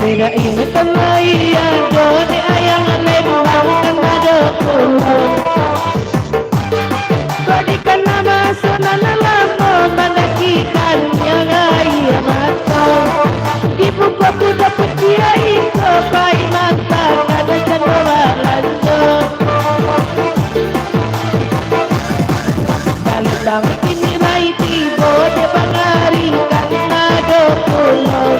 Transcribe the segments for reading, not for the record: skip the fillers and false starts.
Tidak ingat kemayan Doni ayang lembang Kenada pulau Badikan nama Sunana lama Manakikan yang ayah mata Ibu kau dapat kiai Kepai mata Kada cendera lanjut Bang kini mai tibo de bangari Kanada pulau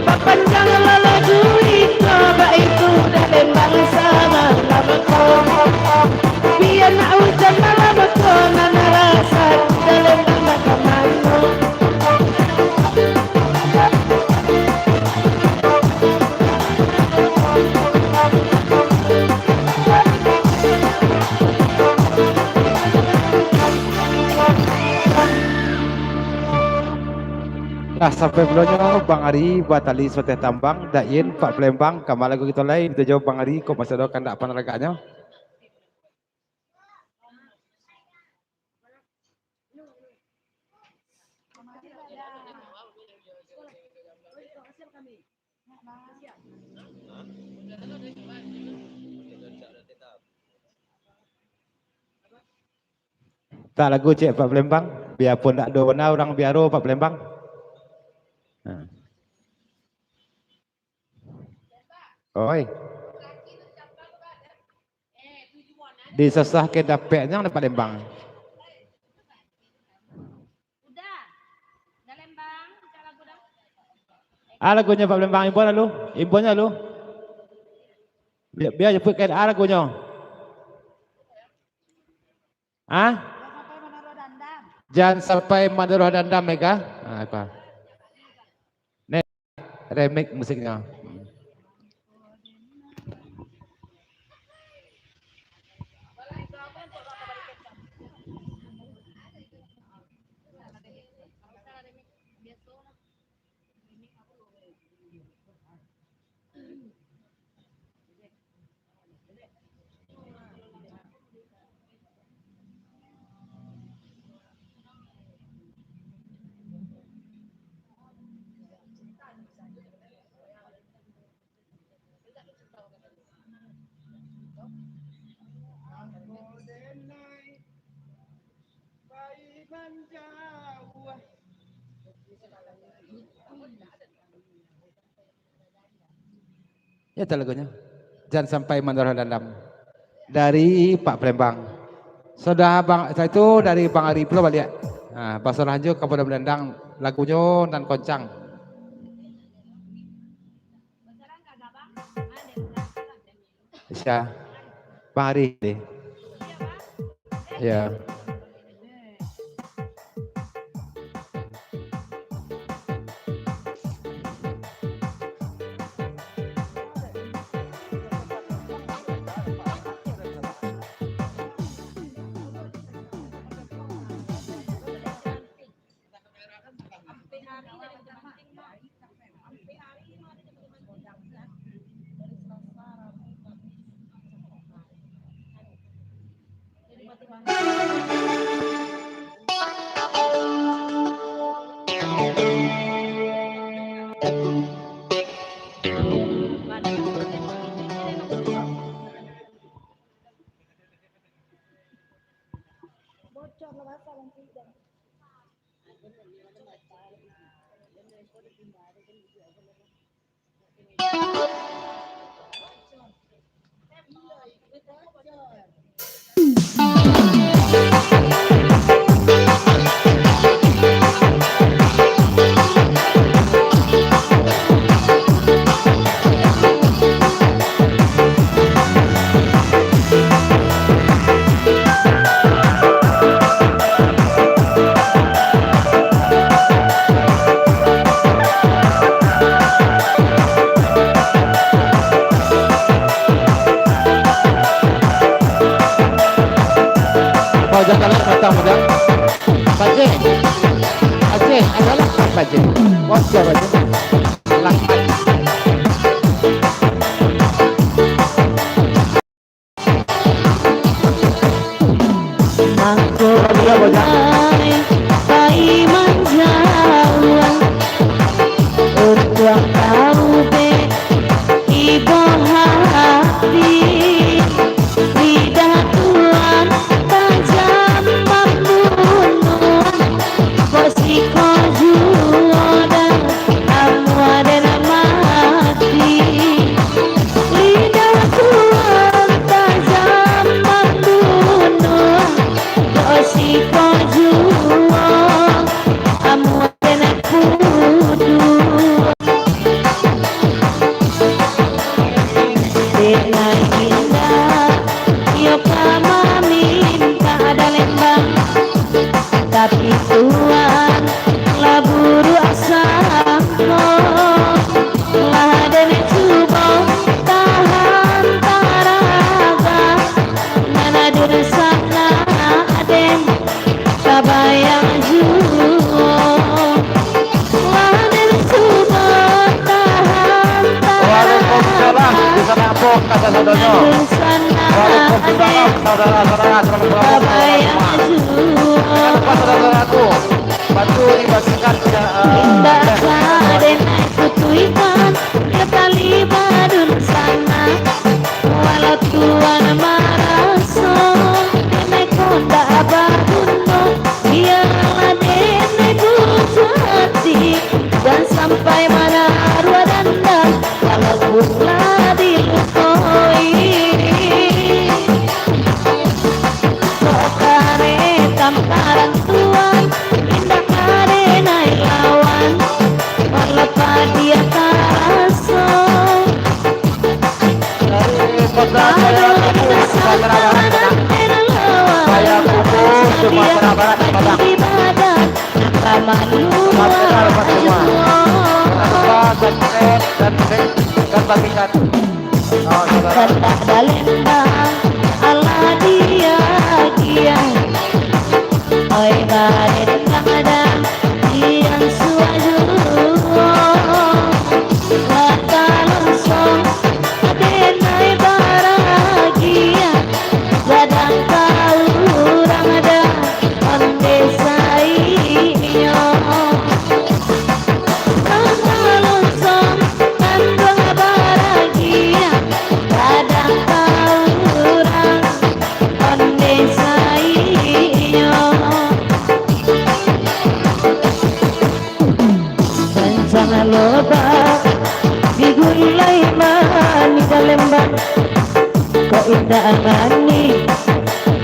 Papanjang laladui Coba itu dalam bangsa Lama kau Biar nak hujan malam kau Nana rasa dalam bangsa kemana Nah sampai belonyo Bang Ari batali soteh tambang dain Pak Palembang kamal lagu kita lain kita jawab Bang Ari kok masih ada kandak apa laganya tak lagu cek Pak Palembang biarpun tak ada warna orang biaro Pak Palembang. Nah. Oi. Disesah ke dapetnya Pak Palembang. Udah. Dah Lembang, lagu dah. Lagunya Pak Palembang imbon lalu, imbonnya lalu. Biar jemput ke lagunya. Jangan sampai menaruh dandam mereka. Apa? Nih, remix musiknya. Ya itu lagunya. Jangan sampai menaruh dandam. Dari Pak Palembang. Sudah Bang, saya itu dari Bang Ari Pulau balik. Nah, Pak Solanjo kepada mendandang lagunya dan koncang. Isya. Bang Ari deh. Ya. Jangan datang mudah. Baca. Aceh adalah baca. Baca baca. Langkat. Aku Pai manjawa Untuk tahu jodohnya. Waalaikumsalam saudara-saudara, selamat bergabung semua. Jangan lupa saudara-saudaraku, bantu dibagikan walau tuan maraso nenek konda bahuno biarlah nenek hati dan sampai mana arwah dandang kalau pula dilukoi sokare tamparan tuan indah kare naik lawan walau dia taraso saya kumpul Sumatera Barat Padang. Dan bagikan lembang ala dia dia oi bare kadang yang suaju kata langsung adenai bahagia gadang orang ada onde sainyo kata langsung kandang bahagia gadang orang onde sainyo rencana loba digulai mani dalembang kok indah mani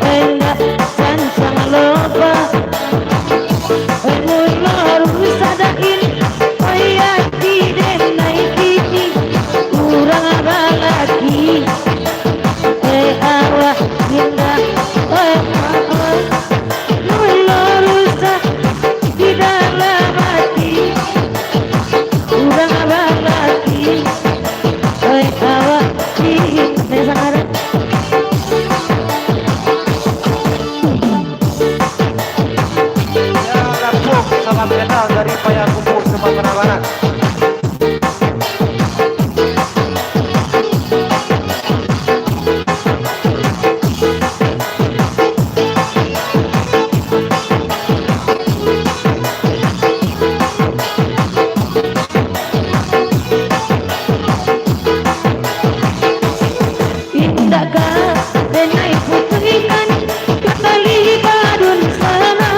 enak cancang loba mulur sadain kaya tidak naiki kurang lagi awak indah mulur di dalam hati kurang lagi awak ini sangat ya langsung salam kenal dari Payakumbuh Sumatera Barat. indahkah denai putrikan kembali badun sana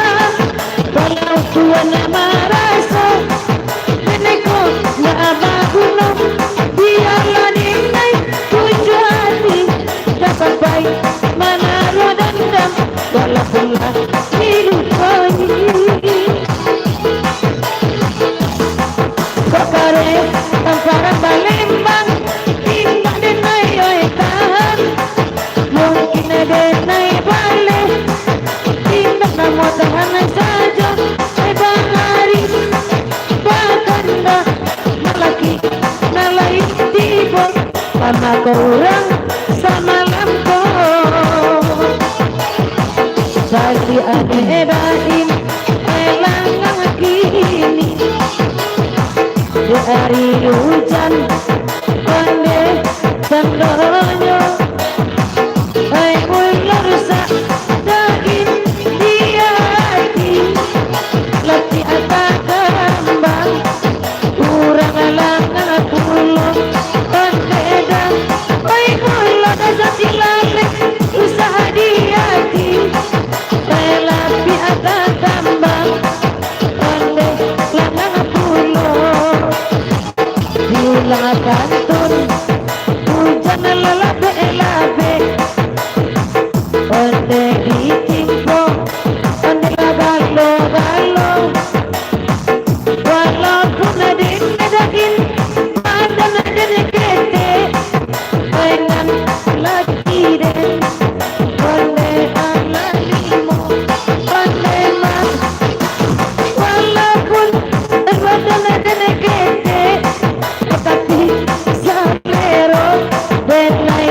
walau tuan marasa nenekku nggak baguno biarlah denai tujuh hati dapat baik mana rodandam walaupunlah dilukoi kokare tamparan balembang indah denai oi tahan mungkin denai balik indah namo tahan saja bang hari bahkan dah malaki nalai tiba sama korang sama lampu jadi ane baim elang kini di hari hujan onde tandonyo hai mulur sa daging dia hati laki atas kembang kurang langan pulau onde dan hai mulur sa silalik usaha di hati laki atas kembang onde langan pulau diulang kantun hujan lalabe-labe onde ditimpo onde galo-galo walaupun daging ada kete dengan laki den onde limo onde mas walaupun ada kete tapi samero denai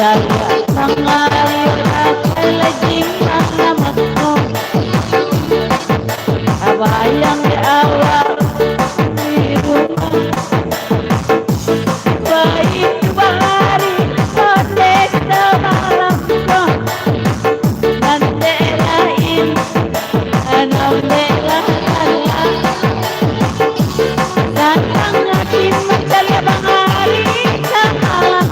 Daya mengalir lagi alamatmu Abayang di awal di rumah Baik bahari Sodes semalam Nanti lain Anam belah Allah Datang lagi mencari bahari semalam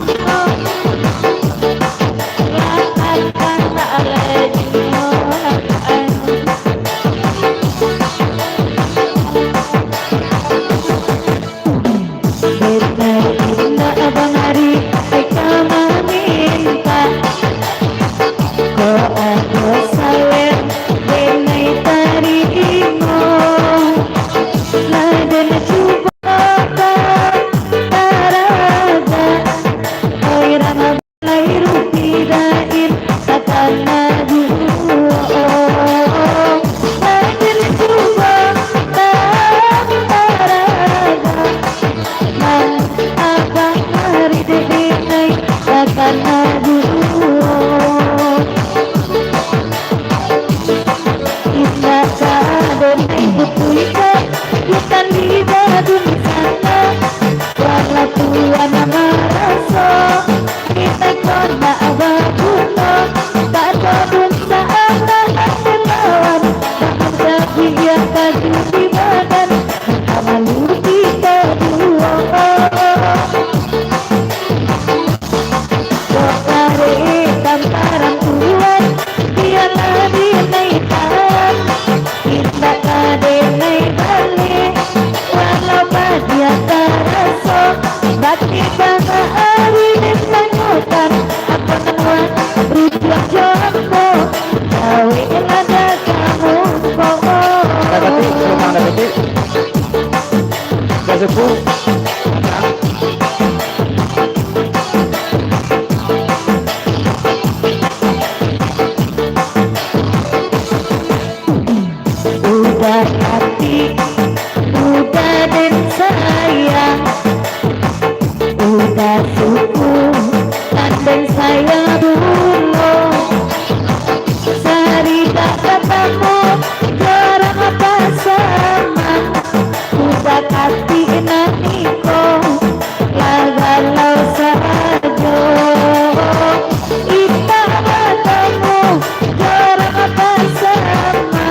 Udah hati, udah dan sayang, udah suku dan saya dulu. Sehari tak ketemu, jarang apa sama. Udah hati naniko, lagalau saja. Kita ketemu, jarang apa sama.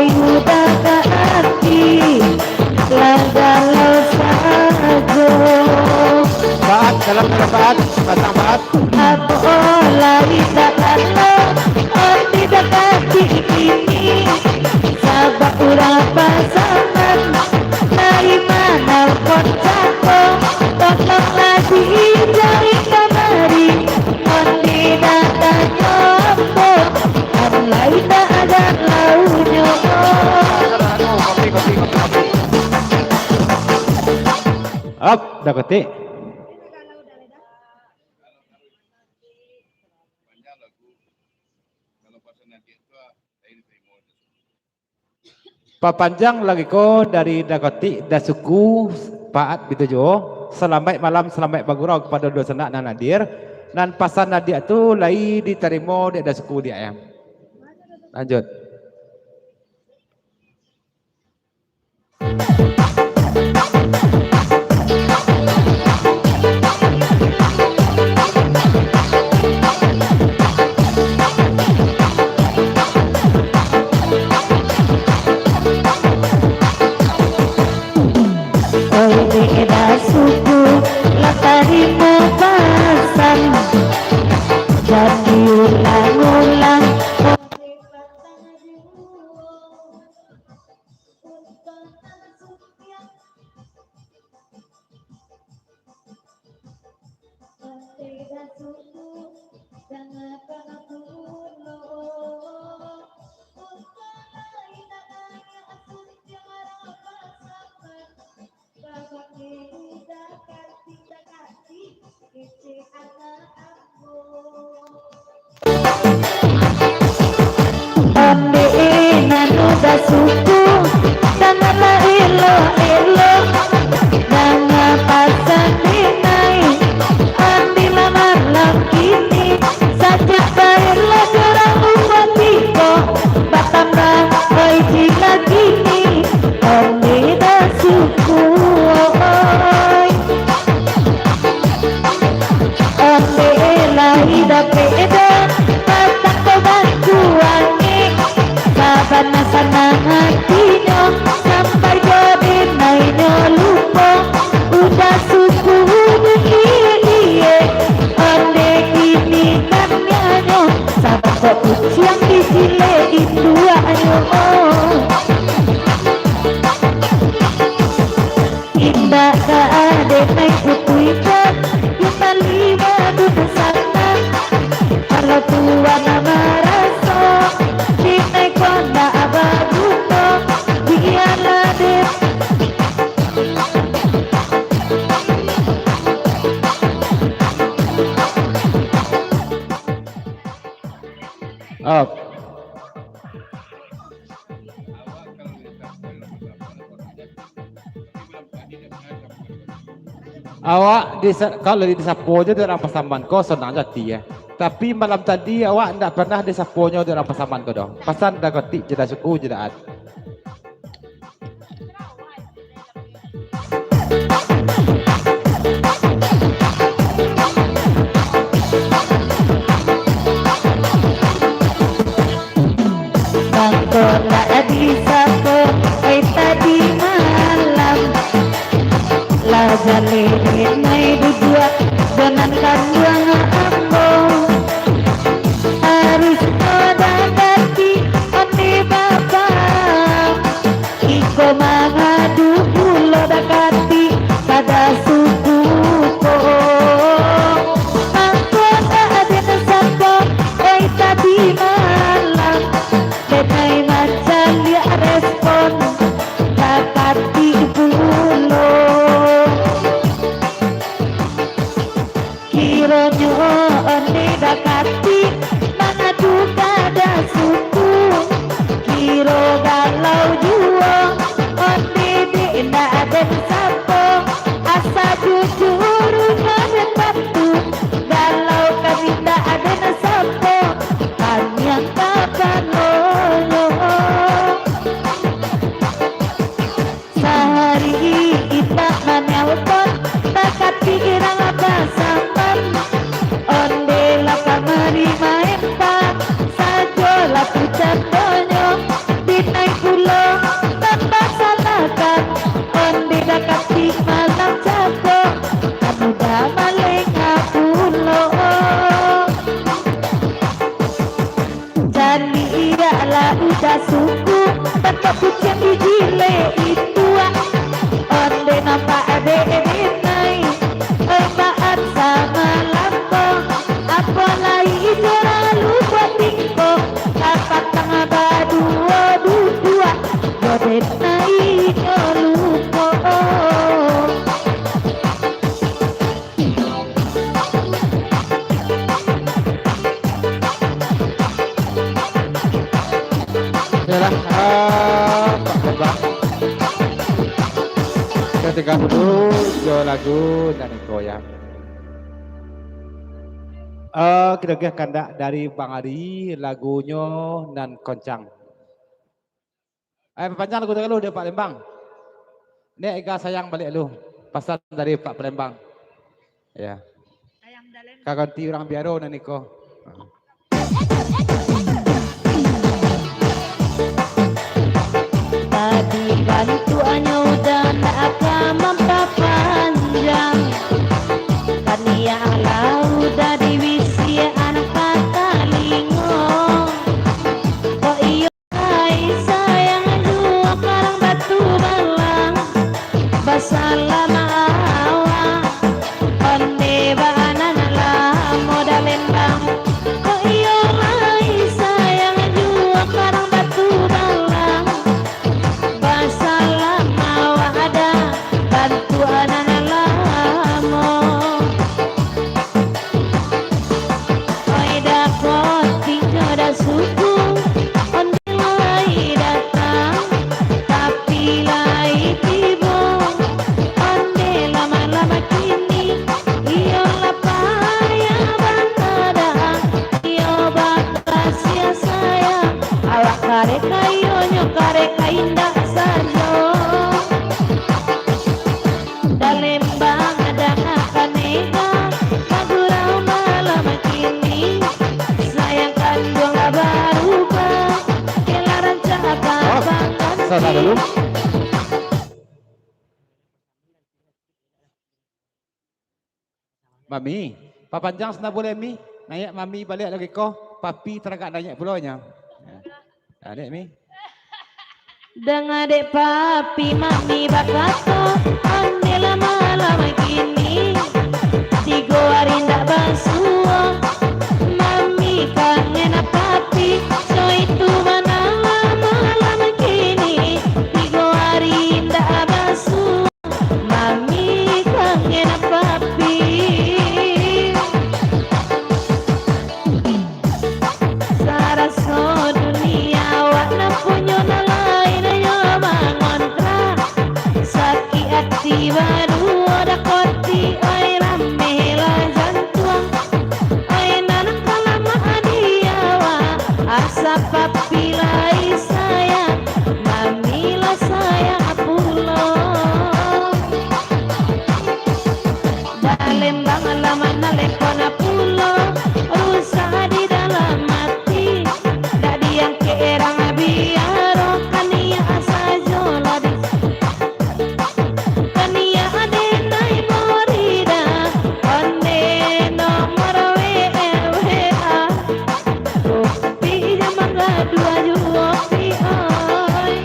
Udah ke hati lagalau saja Baat dalam baat batang baat Apa lari tak lalu Oh tidak hati ini Sabak urang pasangan Dari mana kon jatuh Tolonglah diijari kamari Oh tidak tanya apa Oh lain tak ada launya Up, dah ketik. Papanjang lagi ko dari Dakoti Dasuku Paat Bitujo. Selamat malam, selamat bagurau kepada dua senak dan hadir. Dan pasan nadia tu lai diterima di Dasuku dia yang. Lanjut. Suku latarimu pasang jadi ulang-ulang Udah suku janganlah elo-elo jangan pasang dinai andi lamar ida beda patah kebantuannya sabana sana hatinya sampai jadi naino lupa udah suku iye ande kini kan nyanyo sahabat kuciang di sile itu ayo indah ada naik kutuikan kita lima duduk sana kalau tua nama rasa di naik kona abaguno biarlah deh Up. Awak kalau di Sapo aja orang pasaman kau senang jadi ya. Tapi malam tadi awak tidak pernah di Saponya orang pasaman kau dong. Pasan dah ketik jeda suku jedaan. Bangkona di Sapo tadi malam lah jalin naik dua dengan kandang ambo harus ada kaki ane bapak iko mangadu pulo dakati pada suku ko Bangkona ada Sapo tadi malam denai macam dia respon dakati pulo kironyo ane dakati mangadu kada suku kiro galau juo ane dina den Sapo asa jujur ngaden batu galau kabinda aden Sapo kanyang kapanoyo sehari kita menelpon dakati irang pasaman onde la kamari maempa sajo la pucatonyo dinai pulo tanpa salakan onde dakati malam jago kamuda malenga pulo jadi ialah udah suku tanpa pucang di jile itu onde nampak ade nai taat sama lampo apa lagi selalu buat tingko dapat tengah badua dua jodet nai lupo Yalah, Pak Bambang. Ketika dulu jo lagu dan goyang. Kira-kira kandak dari Bang Ari lagunya dan koncang. Panjang lagu lu dia Pak Lembang. Ini Ega sayang balik lu. Pesan dari Pak Lembang. Ya. Sayang dalam Kaganti orang biaro dan Niko. tadi bantuannya udah tak akan memperpanjang tania lah udah divisi anak katalingo kok iyo hai sayang dua karang batu balang basalah mawa onde baanan lah modal lembang kok iyo hai sayang dua karang batu balang basalah mawa ada Saudara dulu. Mami, papanjang sana boleh mi? Naik mami balik lagi kau. Papi teragak naik pulaunya. Adik mi. Dengan dek papi mami bakato ande lama-lama gini Tigo hari ndak basuh mami kangen papi so itu mana lama-lama gini Tigo hari ndak basuh mami kangen papi Saraso dunia warna punya lain ayo mangontra sakit hati baru ada koti oi rame lah jantung oi nanak lama adiawa asa papi lai sayang mami lah sayang pulau Dalembang lama nalekona pulau rusak di dalam hati dadi yang kerang biaro kania asa joladi kania ade nai morida onde nomor WA rupi jamangga dua juopi oi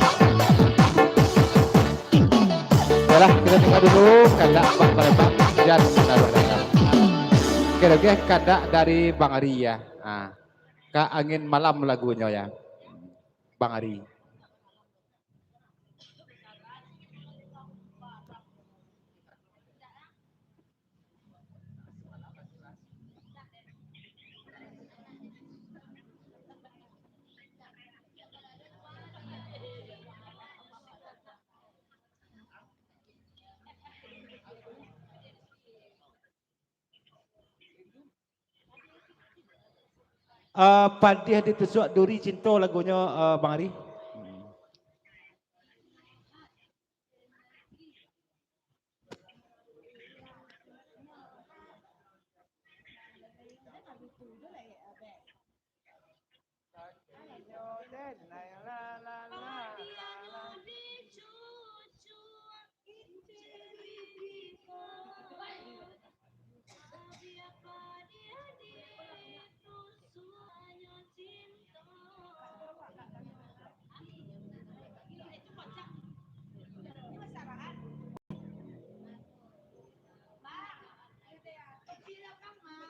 Yalah, kita tinggal dulu kadak Pak Palembang dan Naruh Dalam. Kira-kira kadak dari Bang Ari ya. Nah, Kak Angin Malam lagunya ya. Bang Ari. Padih ditusuk duri cinta lagunya Bang Ari.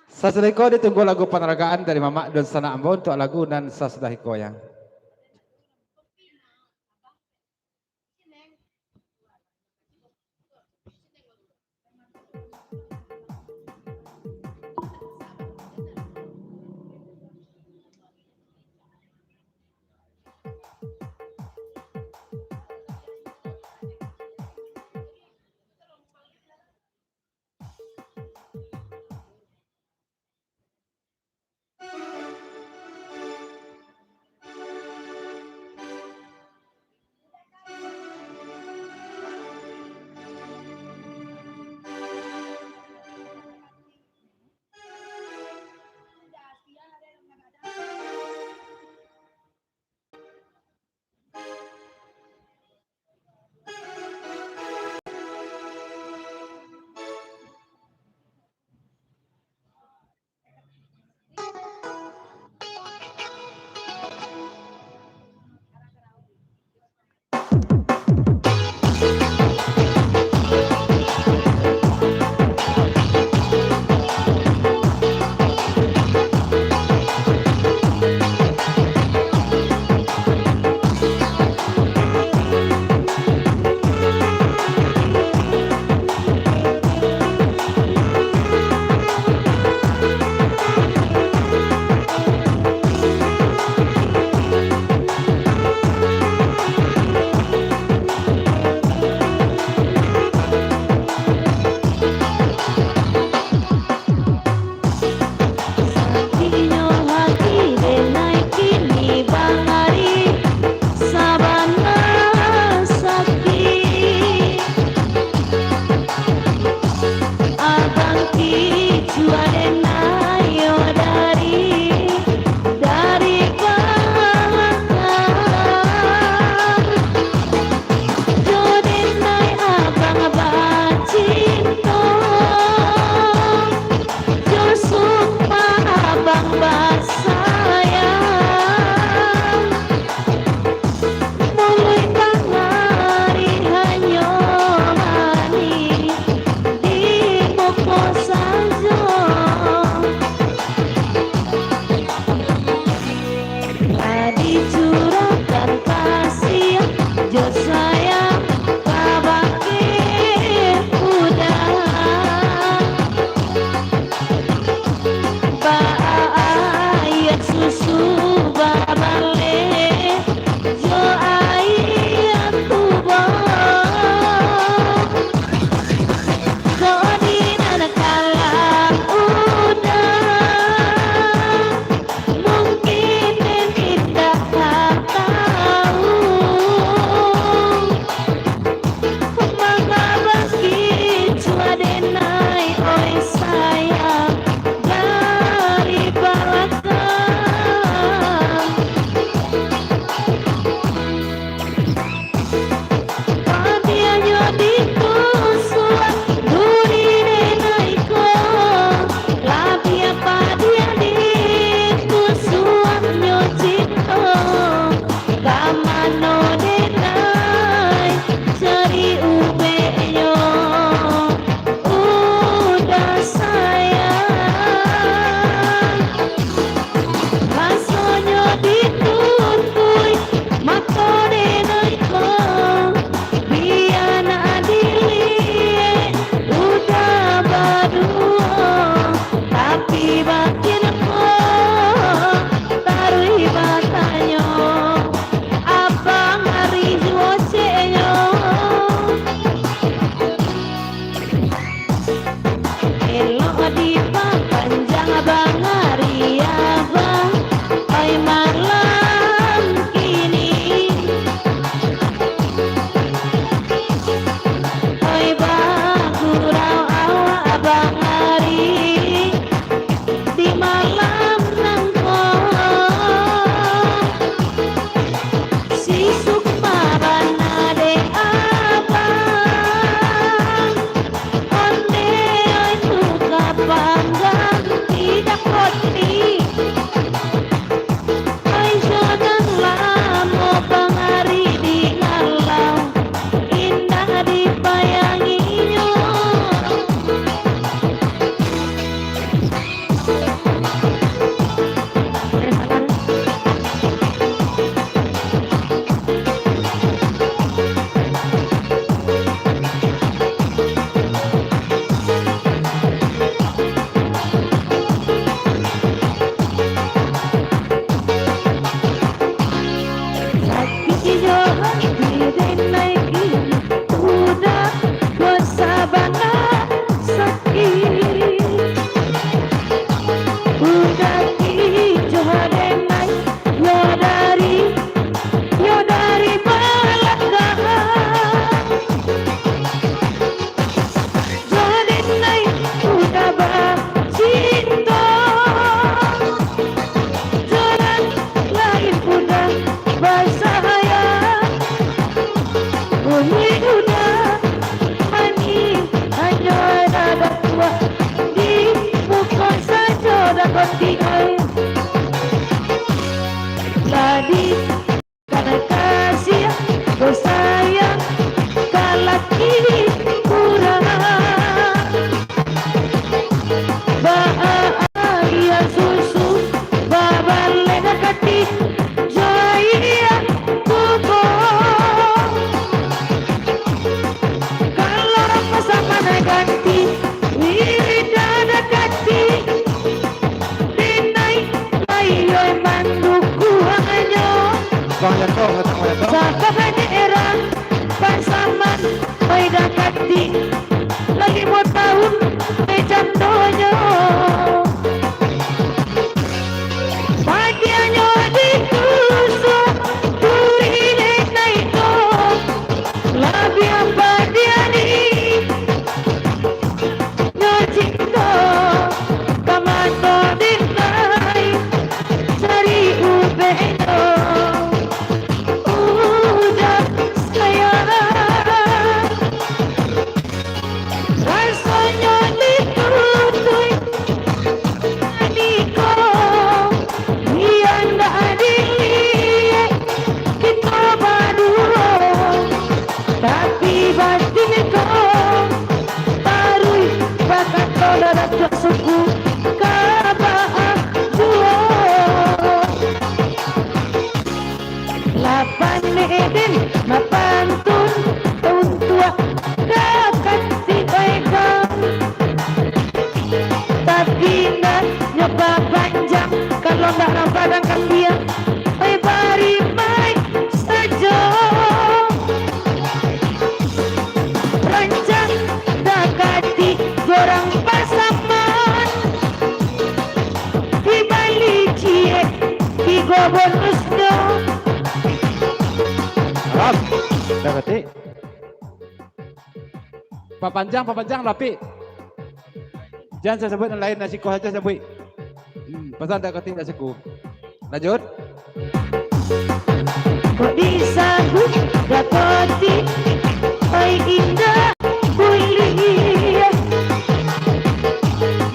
Sasudahiko ditunggu lagu penergaan dari Mama dan Sana Ambo untuk lagu dan Sasudahiko ya. abang hari abang, oi malam kini, oi bagurau awak abang hari di malam nangkong, si sukma banade abang, onde oi suka panggang tidak koti, oi sonang lamo pangari di ngalau, indah dibayanginya. Sakit johan diri naiki, udah kuasa banget sakit, udah johan naik, yo dari belakang, johan naik udah bercinta, johan lain udah bersayang, bunyi udah manis, hanya ada tua di muka saja dapat diair. Tadi karena kasih bersayang, kalau kini kurang, bahagia susu, babale dekati, jaya kuko. Kalau pasangan ganti, wida dekati, dinai layo manduku hanya. Bang Yanto, datang Bang Yanto. Saka daerah pasaman, oi dekati, lagi mau tahun, contohnya. Padianyo ditusuk, turine naiko, labi apa dia ni, nyocito, kamato dinai, cari ubeno, udah sayang, rasanya ditutui, niko, yang dilihat kita berdua, tapi batin kau baru bakat toleran suku kabah dua, lapan eden mapantun tahun tua dekat si baikam, tapi nggak nyoba panjang kalau nggak padangkan dia, oi bari baik saja, rancang dekati orang pasaman, di balik cie di bonusnya. Ram, dekati. Pak Panjang rapi. Jangan saya sebut yang lain, nasiku saja sebut. Pesan dekati nasiku. Lanjut. Kok disambut dakoti, oi indah kuliah,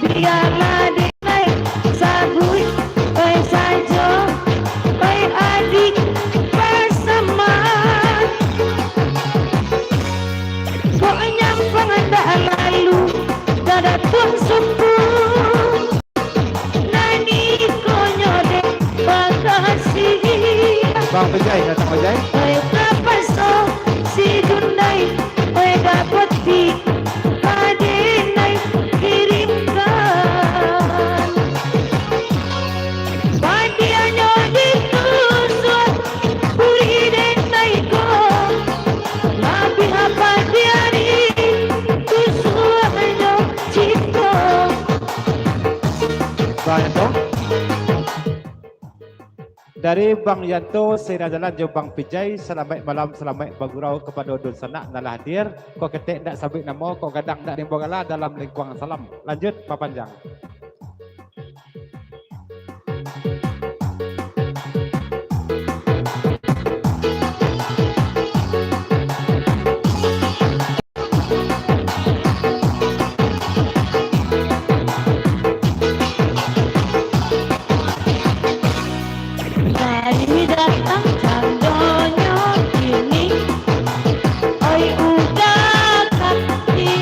biarlah dinai sabut, oi saja, oi adik pasaman, kok nyampang anda lalu, dada tuan suku, nani konyode makasih. Bang Pejai, datang Pejai. Oi kapaso si Dundai, oi dapati adenai kirimkan, padianyo ditusuk, puri denai ko, labi apa diari, tusuanyo cinta. Bang Yanto. Dari Bang Yanto, saya jalan jauh Bang Pijay. Selamat malam, selamat bergurau kepada Dun Sanak nalah hadir. Kau ketik nak sabit nama, kau gadang nak dimbogala dalam lingkungan salam. Lanjut, Pak Panjang. Dari datang candonyo kini, oi udah kaki.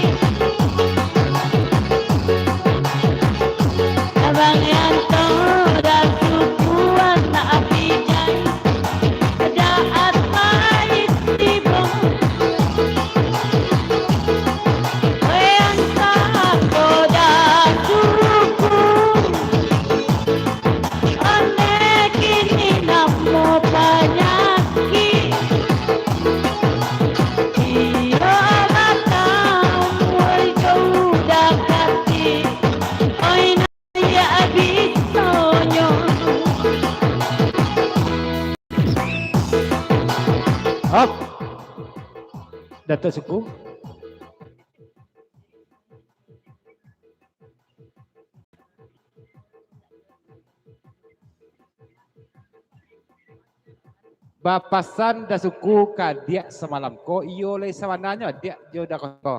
Abang Yanto dan sukuan nak apijan, ada apa istibong. Oi Yanto dan suku. Kini namo penyakit, iyo batang mulai jauh dekati, oi naya abisonyo. Hop. Datuk Suku. Bapasan dah suku ka dia semalam ko iyo le sawananya dia jo dah ko.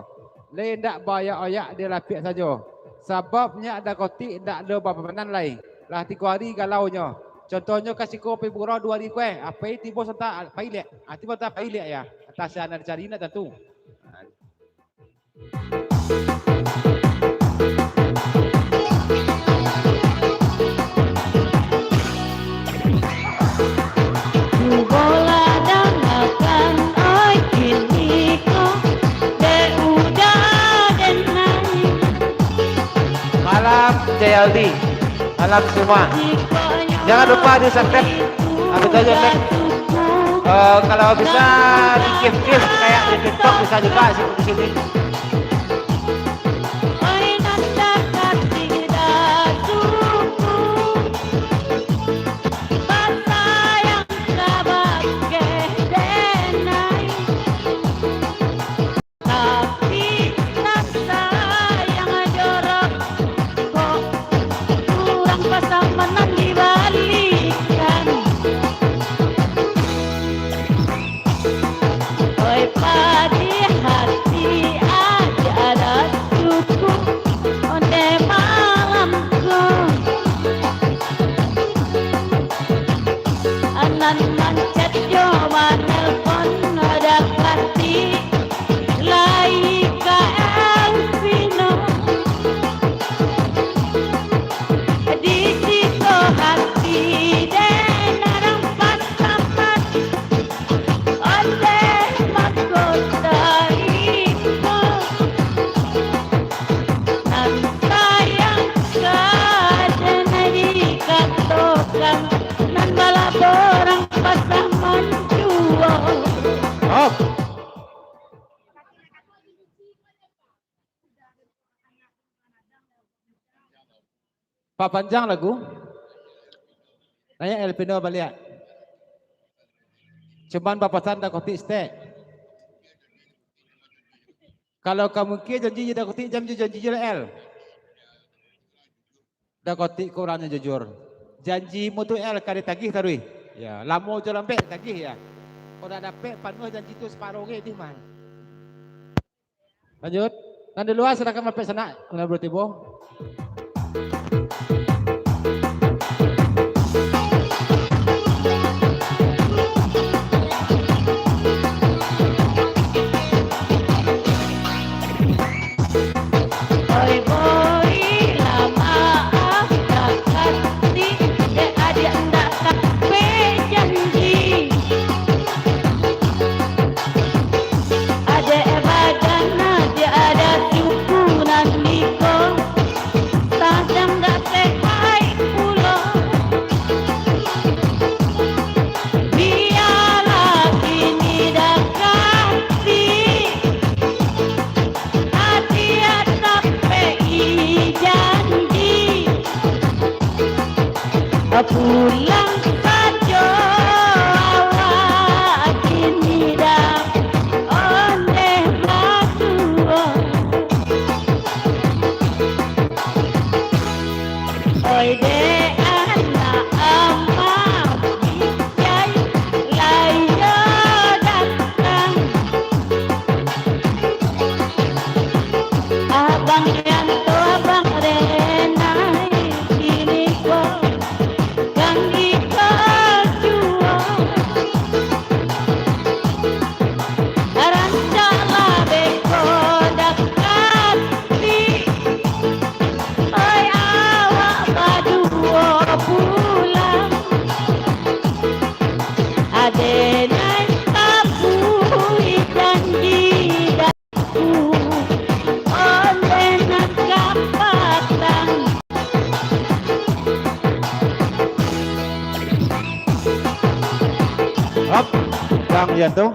Le ndak bayar ayak dia lapik saja. Sebabnya ada koti ndak ada bapa-bapanan lain. Lah 3 hari galaunya. Contohnya kasih ko pi burau 2 hari kueh. Apa tiba serta pai lek. Tiba tak pai lek ya. Atas sana cari nak tentu. Bola dan makan, oi kini ko, de udah denai. Malam JLD. Malam semua. Jangan lupa di subscribe. Apa saja like. Kalau bisa di give kayak di TikTok bisa juga di sini. Oi nanda kati dah suku, basa yang kabake denai. Tapi rasa yang jorok, kok kurang pasangan dibalikan. Oi padi hati ada suku, onde malamku. Anan mancet yo manelpon ada kati, lai ka Elvino. Di situ hati dan narang pasaman, onde mahkota itu. Nan sayang kadang dikatakan, nan bala borang pasaman jua. Hop. Pak Panjang lagu. Nanya Elpino balik. Cuman bapasan dah kotik stek. Kalau kamu kira janji dah kotik janji L. Dah kotik kurangnya jujur. Janji mutu L kali tagih tarui. Ya, lamo je lampe tagih ya. Kalau dah dapat panuh janji tu separuh ke di mana. Lanjut. Nanti luar silakan mampir sana. Kena bertibo. Oi boy lama akan di de ada ndak kape janji. Ada ebadana dia ada suku nan niko. pulang saja awak kini dah oleh matua. Oi dek anak amah bijai layo datang. Abang Yanto, abang Renai kini kau kang ikut jual. Rancaklah beko dekat di. Oi awak berdua pulang. Adenai kabui janji daku oleh nak kapatan. Hop, Bang Yanto.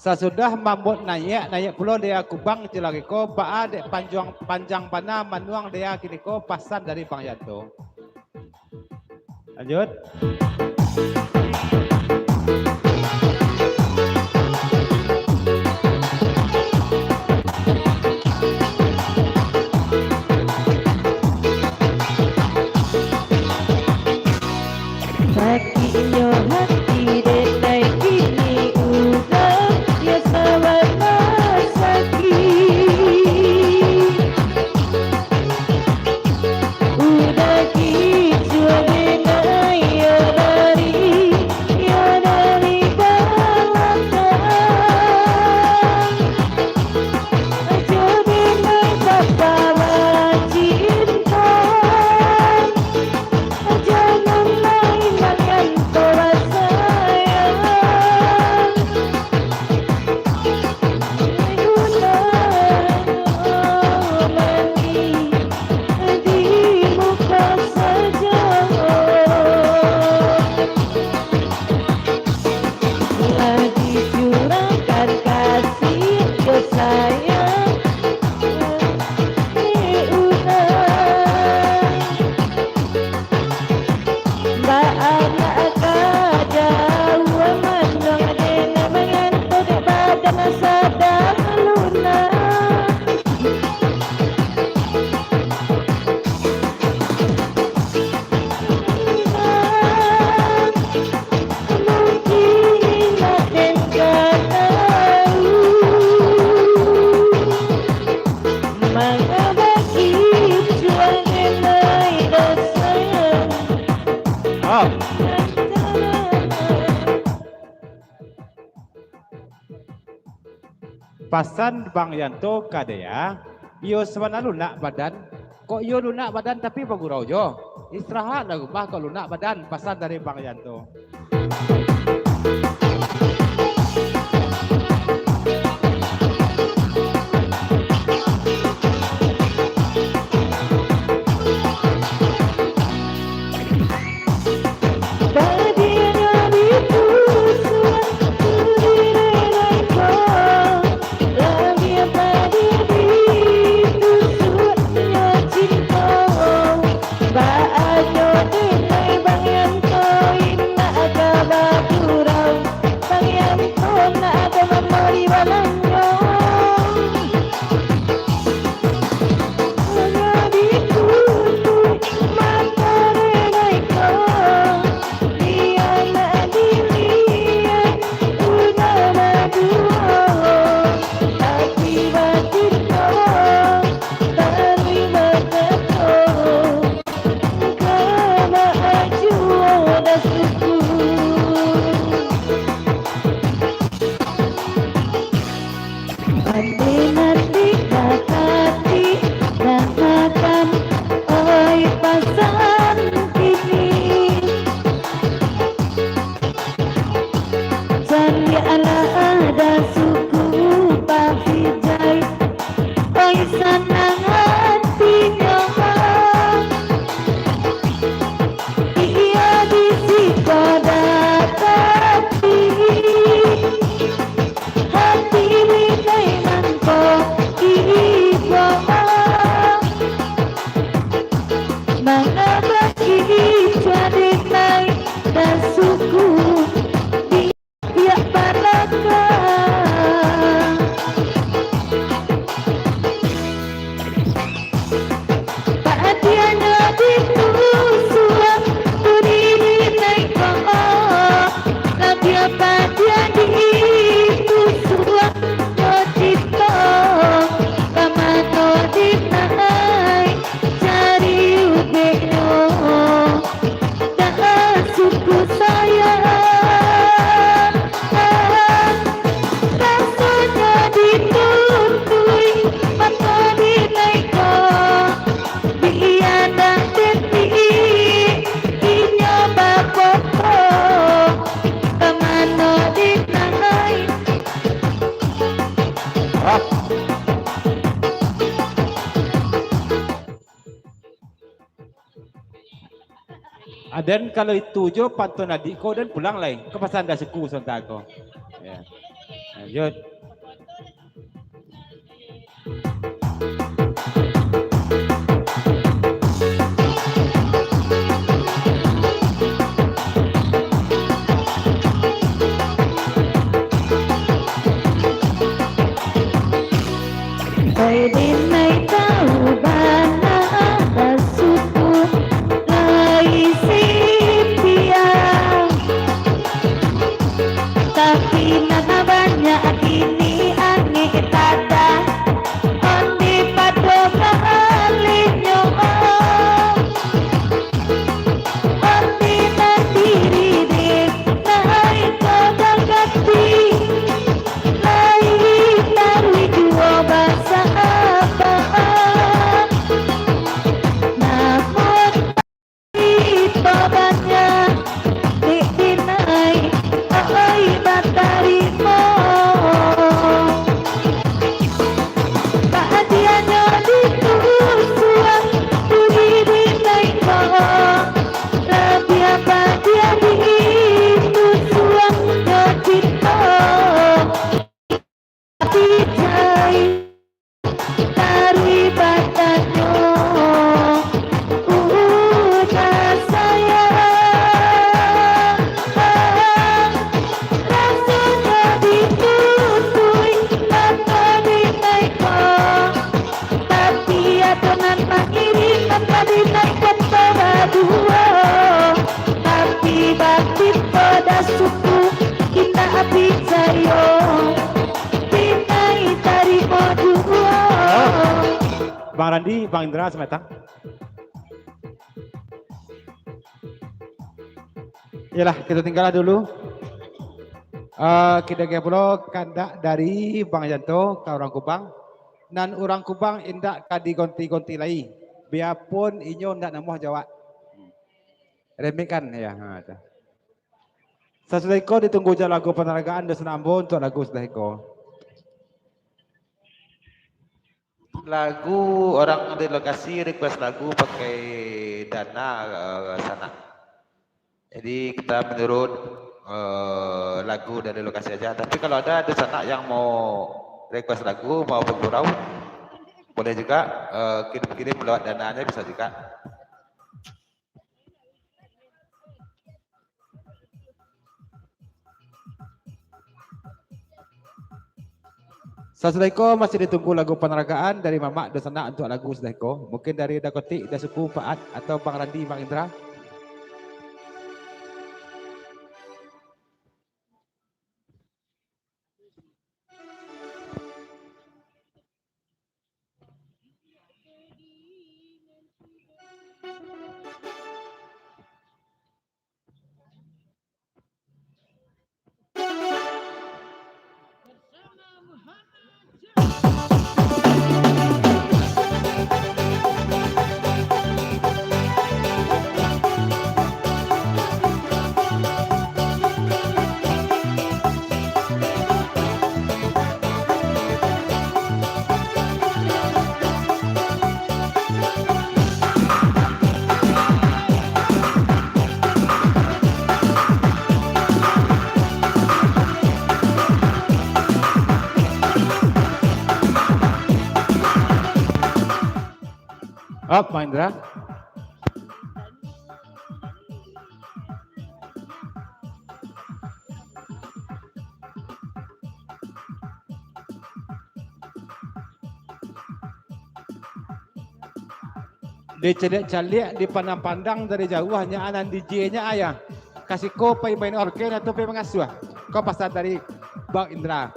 Sesudah mambut naik pulau dia kubang cilagi ko paa dek panjang pana manuang dia kini ko pasan dari Bang Yanto. Lanjut. Sakitnya hati detai kini udah ya sama sakit. Udah gitu denai ya dari belakang. Jadi main bawa cinta. Jangan main-main bawa sayang. Guna mandi di muka saja. Lagi curahkan kasih ke saya. Mbak anak jauh mandang dengan mengantuk di badan sadar lunak. Mungkin makin kau tahu mengabaki jualan naik sayang. Oh, pasan Bang Yanto kadea. Yo sebenarnya lunak badan. Kok yo lunak badan tapi bagurau jo. Istirahat lah rumah kok lunak badan. Pasan dari Bang Yanto. Dan kalau itu jo pantun adik kau dan pulang lagi ke pasar dah suku sontak kau. Ya. Lanjut. Dinay tahu bana ada suku lai simpiang, tapi nana banyak kini aneh tada ondi pado kalinyo ondi nadiri dek naik kodagati lai tarwi dua bahasa Bang Randi, Bang Indra, semetang. Yalah, kita tinggal dulu. Kita ke pulau kandak dari Bang Janto ke orang Kubang. Dan orang Kubang indak kadi gonti-gonti lagi. Biarpun inyo ndak namuh jawab. Remik kan ya. Sesudah itu ditunggu je lagu penerangan Dusun Ambon untuk lagu sesudah itu. Lagu orang di lokasi request lagu pakai dana sana. Jadi kita menurut lagu dari lokasi aja. Tapi kalau ada di sana yang mau request lagu mau bergurau, boleh juga kirim-kirim lewat dananya bisa juga. Sesudah itu masih ditunggu lagu penerangan dari Mamak Dosana untuk lagu sesudah itu. Mungkin dari Dakoti, Dasuku, Paat atau Bang Randi, Bang Indra. Up, Bang Indra. Diceliak-celiak dipandang-pandang dari jauh hanya anan DJ-nya ayah. Kasih kau pay main organ atau pay mengasuh. Kau pasal dari Bang Indra.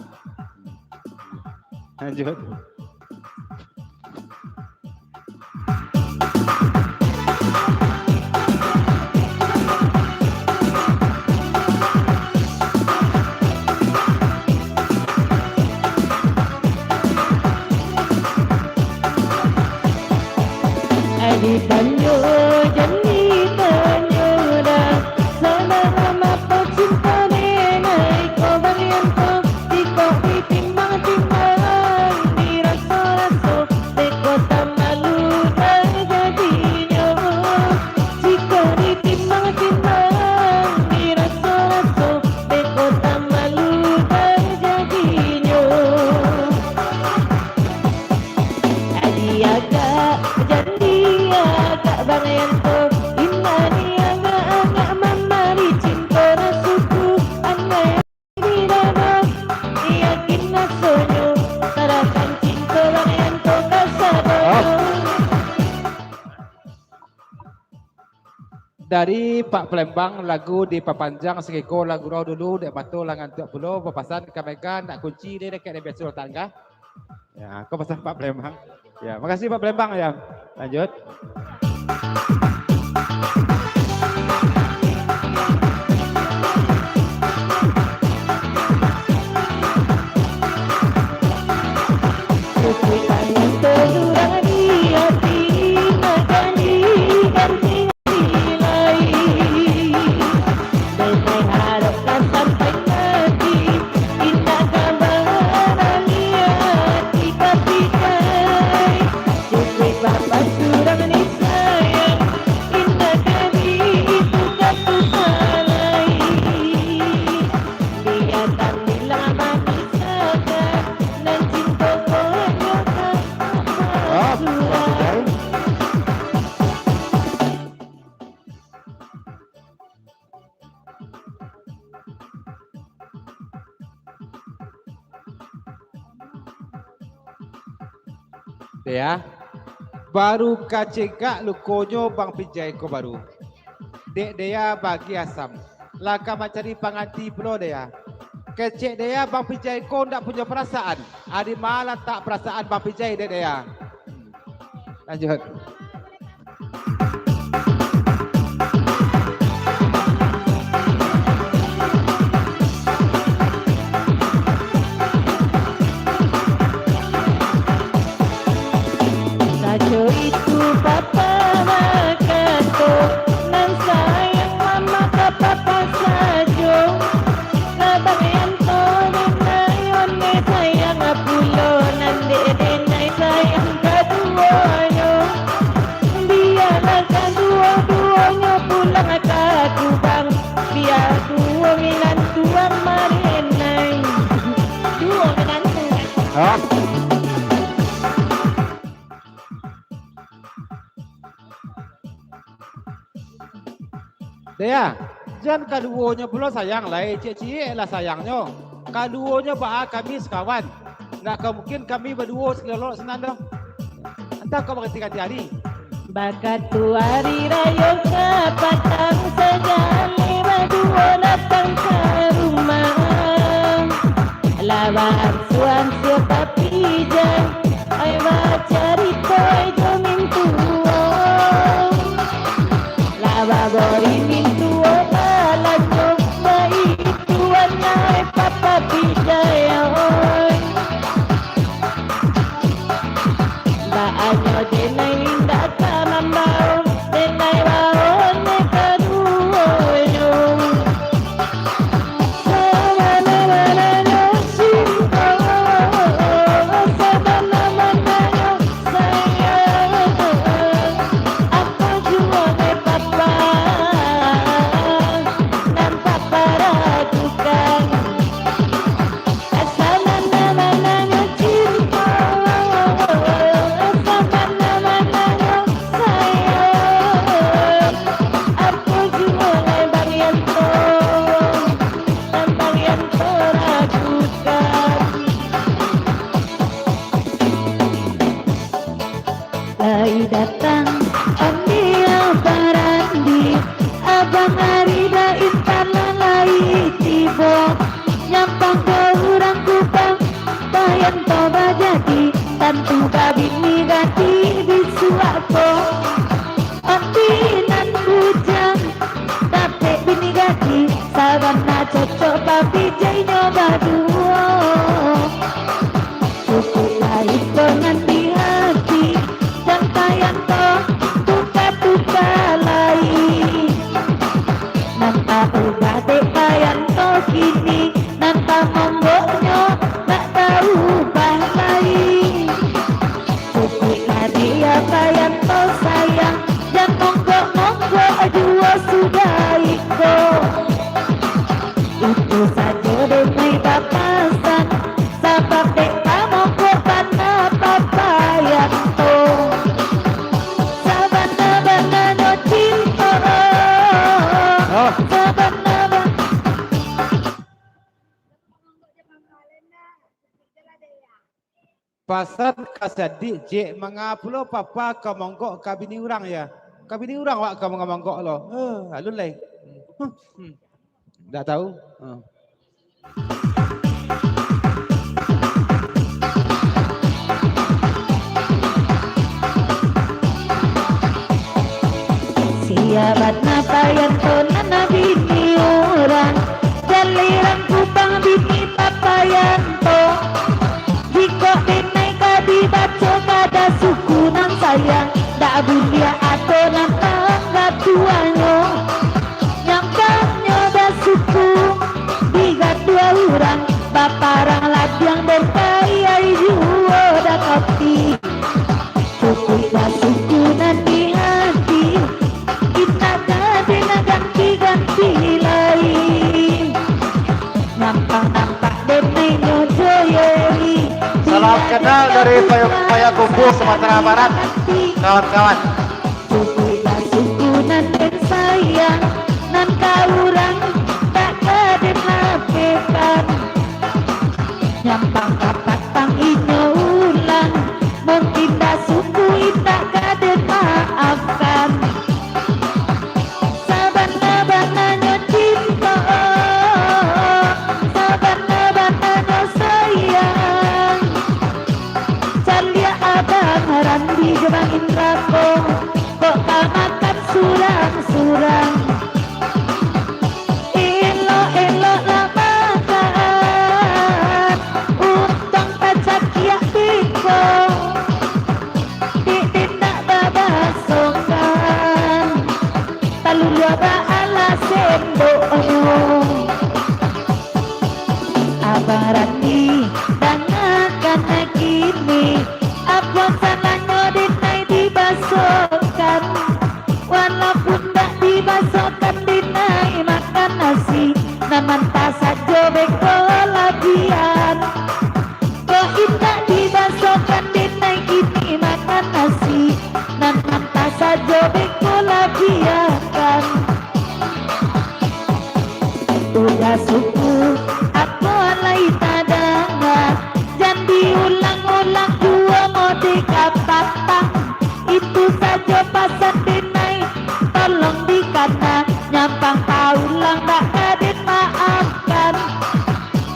Lanjut. Di banyo jani banyo da sana nama pecinta nenai ko balian ko di ko timbang timbang di dari Pak Palembang lagu di papanjang sekiko lagu roh dulu dek batu langan tuak pulau papasan kamekan nak kunci dia dekat dia biasa tangga. Ya, aku pasang Pak Palembang. Ya, makasih Pak Palembang ya. Lanjut. Ya, baru kacegak lukonyo bang pijai ko baru. Dek dia bagi asam. Laka mencari penganti pulau dia. Kecek dia bang pijai ko ndak punya perasaan. Adi malah tak perasaan bang pijai dek dia. Lanjut. Sajo itu papa makato nan sayang mama ke papa sajo kabayan to nayon ne sayang apulo nan dede nai sayang kaduonyo biarlah kedua-duanya pulang ke Kubang biar dua milan tuang marinai dua milan tuang. Dia, jangan kaduonya pula sayang lah, cik-cik lah sayangnya. Kaduonya bah kami sekawan. Nggak mungkin kami berdua sekelolok senang dah. Entah kau mengerti hari. Bakat hari raya ke patang segala berdua datang ke rumah. Lawan suan siapa pijai, ay cerita itu mintua. Lawa bori mintua balanyo, baik tuan naik papa pijai oi. Baanyo denai indah tamambao, denai baon ne kaduonyo. Sabana-bananyo cinta, sabana-bananyo sayang. Aku jua ne papa, nan papa ragukan. Sabana-bananyo cinta, sabana-bananyo sayang. Aku jua ne Barianto, dan Barianto ragukan. Lai datang ambil barandi, abang Arida intan lalai tibo, nyampang ke urang Kupang, bayan toba jadi, tantu kabini gati disuapo, ambinan bujang, tapi bini gati, sabana cocok papi jai nyoba duo. Cukup baik dengan di hati, dan tayang to tuka-tuka lai. Nampak ubah dek tayang to kini, nampak monggoknya tak tahu ubah lai. Cukup lari ya tayang to sayang, dan monggok-monggok dua sudah ikut. Itu saja demai papasan, sabab dek monggok pana papayang to. Sabana-banana cinta, sabana-banana. Pasal kasadi je mengapulo papa ke monggok kabini orang ya. Kami ni orang wak kamu ngamang kok lo. Alun lai. Tak tahu. Siabat napayan to na nabini orang Jalirang kupang bini papayan to Jiko dinay kadibaco kada suku ng sayang Da bulia ato ng tangga nyo Nyangkang nyo da suku Biga dua orang Baparang ladyang berkaya juo da kopi Suku da suku nanti hati Kita kadang ganti-ganti lain Nampak-nampak denay nyo joyeri Salam kenal dari Payakumbuh, Sumatera Barat, kawan-kawan. Suku nan den sayang nan kaurang tak kaden lapekan Nyampang kapat pang inyo ulang mungkin dah suku tak kaden maafkan Sabana-bana nyo cinta Sabana-bana nyo sayang Calia abang randi gebangin rako Kok makan surang-surang Elok-elok lah makan Untang pajak kiak tiko Tidak babasongkan Talulua ba'ala sendoknya Abang Randi dangakan kini Apa salahnya dinai dibasuhkan Walaupun tak dibasuhkan dinai makan nasi Naman tak saja beko lagian Kok tak dibasuhkan dinai kini makan nasi Naman tak saja beko lagian Udah suku aku alai tadanga Jangan diulang-ulang dua mode kapatang Itu saja pasan dinai Tolong dikata Nyampang paulang tak kaden maafkan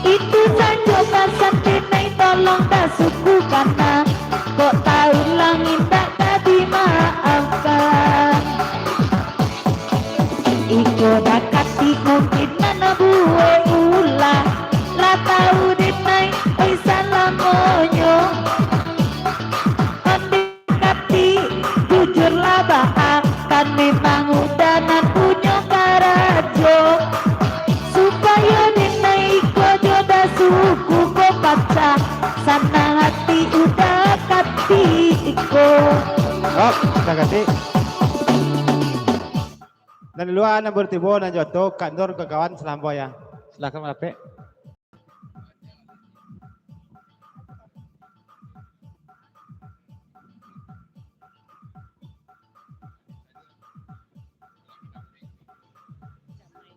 Itu saja pasan dinai Tolong tak suku karena Kok taulangin tak tadi maafkan Iko dakati mungkin mana buwe ulah La tau dinai oi salamonyo Mendekati jujurlah bahkan memang udah nan punya karajo Supaya dinai iko joda suku ko paca Sana hati udah kati iko Kita kasih. Dan luar na bertibo na joto kantor ke kawan selambo ya. Silakan Mape.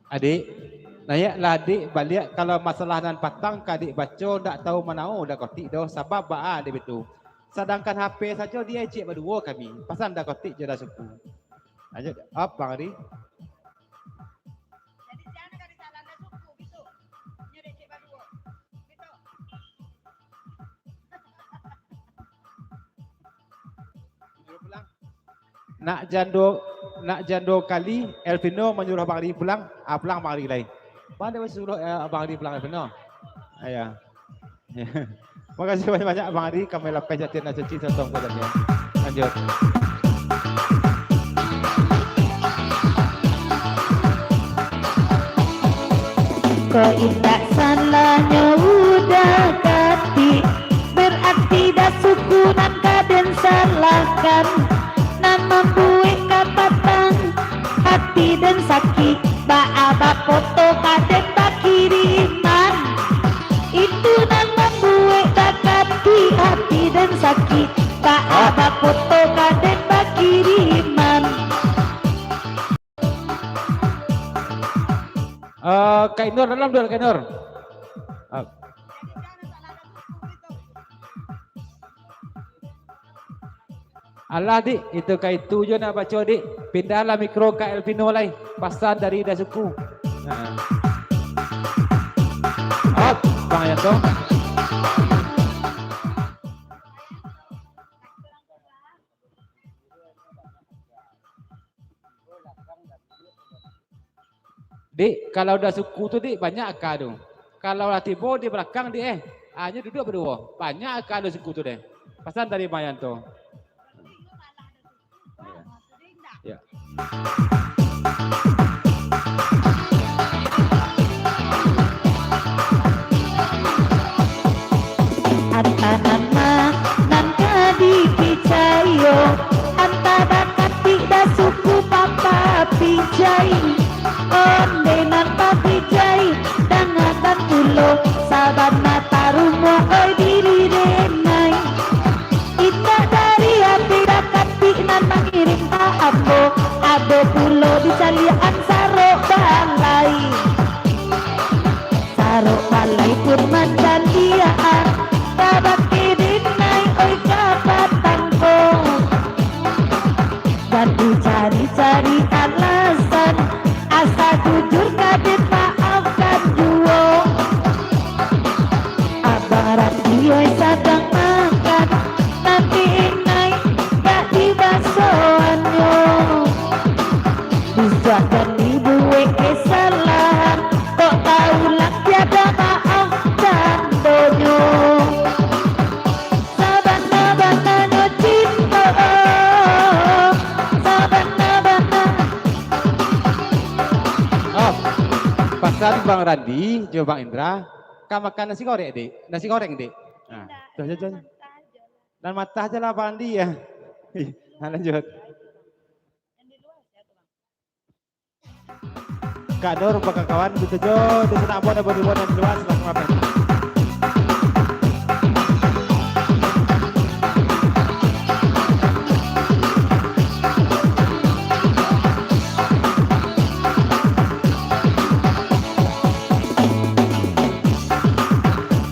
Adik, naya lah adik balik kalau masalah nan patang kadik baca tak tahu mana dah kotik doh sebab baa dia betul. Sedangkan HP saja dia cek berdua kami. Pasal dah kotik je dah suku. Lanjut, up Bang Adi. Jadi jangan kali salah anda suku gitu. Nyeri cek berdua. Gitu. Nak jando kali Elvino menyuruh Bang Adi pulang, pulang Bang Adi lain. Mana dia suruh Bang Adi pulang Elvino? Ya. Makasih banyak-banyak Bang Adi, kami lakukan jatian dan cuci sotong kodanya. Lanjut. Keindak salahnya udah kati Berarti dah suku nan kaden salahkan Nama buik kapatan hati dan sakit Baaba foto kaden bakiriman Itu nama buik kati hati dan sakit Baaba foto kaden bakiriman Kak Nur dalam dulu Kak Nur. Alah dik, itu kai tu je nak baca dik. Pindahlah mikro ke Elvino lai. Pasan dari Dasuku. Hop, Bang Yanto. Dik, kalau Dasuku tu dik banyak akar tu. Kalau Latibo di belakang dik hanya duduk berdua. Banyak akar Dasuku tu deh. Pasan dari Bang Yanto. Ya. Antanama nan kadi picayo antara kati da suku papa pijai onde nan papijai dangan tulo sabana tarumo oi diri renai ita dari hati da kati nan mengirim abo ado pulo di salian saro balai pun mandaliaan kabak kidinai oi kapat tangko dan cari-cari alasan asa jujur kadit maafkan juo abang radio sadang makan nanti inai gak dibasoanyo bisa dan dibuwe kesalahan kok tahu lah tiada maaf dan donyo sabana-bana no cinta sabana-bana. Oh, pasan Bang Randi, jo Bang Indra, kau makan nasi goreng dik, nasi goreng dik. Nah, tuh. Dan mata aja lah Bang Randi ya. Nah, lanjut. Kak Nur, kawan gitu jo, di sana abon dan di luar selaku ngapain?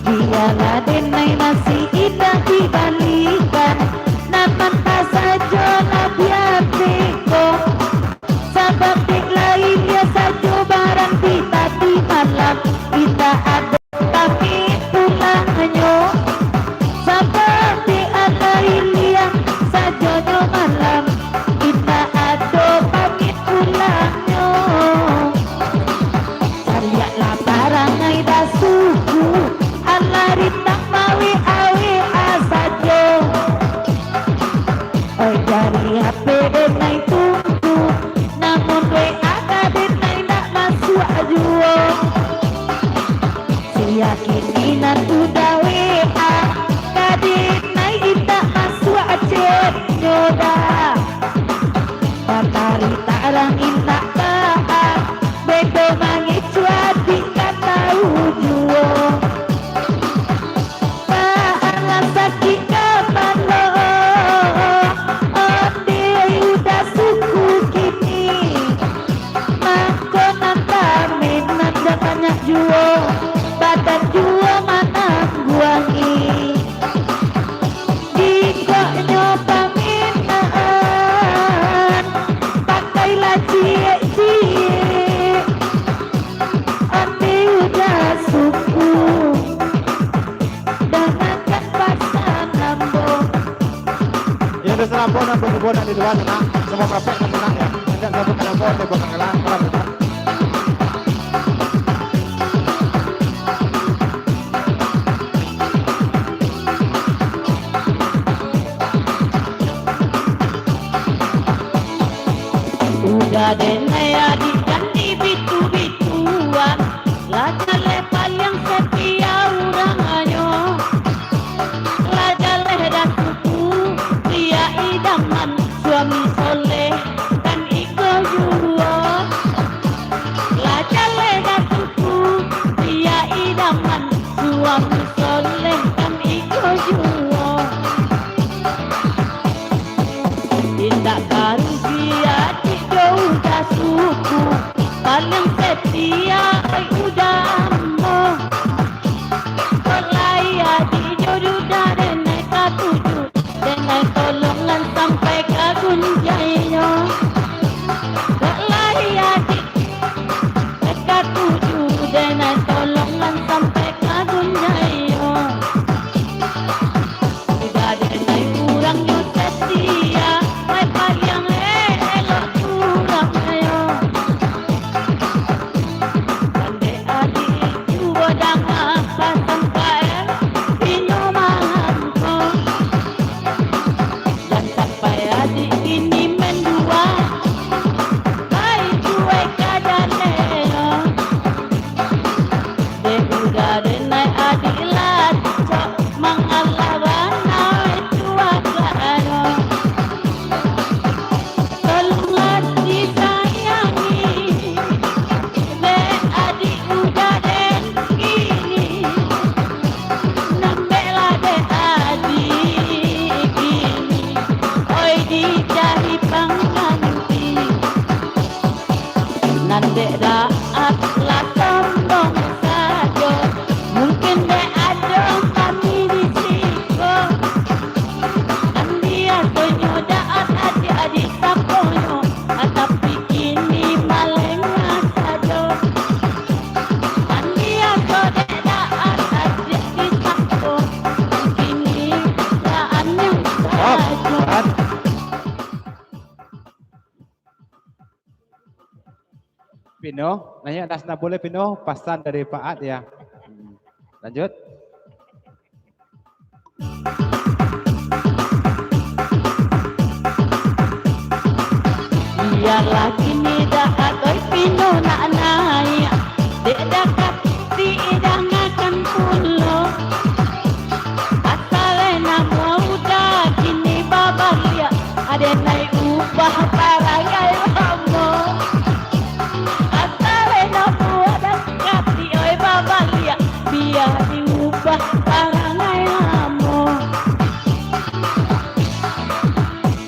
Dialah denai nasi indah dibalikan naman saja nabiatiko sabab dik lain ya saja barang kita di malam kita ada pamit pulangnya sabab dik ada iliang saja malam kita ada pamit pulangnya carilah barang ai dah suku alaritang mawi awi asajo oi dari HP denai tunggu namun WA denai nak masuk ajuo siyakin inan udah WA kadenai tak masuk chat joda batari tarang intak taat bedo mangi cuati kata ujuo sakit kapan lo onde udah suku kini mangko nantamin nanda banyak juo badan juo mana guangi dikoknya paminaan pakailah cie-cie onde udah suku Yang ada serabon dan berkebun di luar sana, semua praktek dan tenang ya. Tidak satu kenapa di Bangkalan, Bangkalan. Udah denai adik dan bitu-bituan Lajar lepal yang setia uranganyo Lajar leh dan kuku Dia idaman suami soleh dan iko juo Lajar leh dan kuku Dia idaman suami soleh dan iko juo Tindak barugia di jauh dah suku paling setia udah Pino, nanya Dasna boleh Pino, pesan dari Pak Ad ya. Lanjut. Biarlah kini dapat oi pino nak naik, dek dapat diidangakan pulo. Asalnya muda kini babalia, ada naik ubah parangai ramo. Asalnya muda kati oi babalia, biar diubah parangai ramo.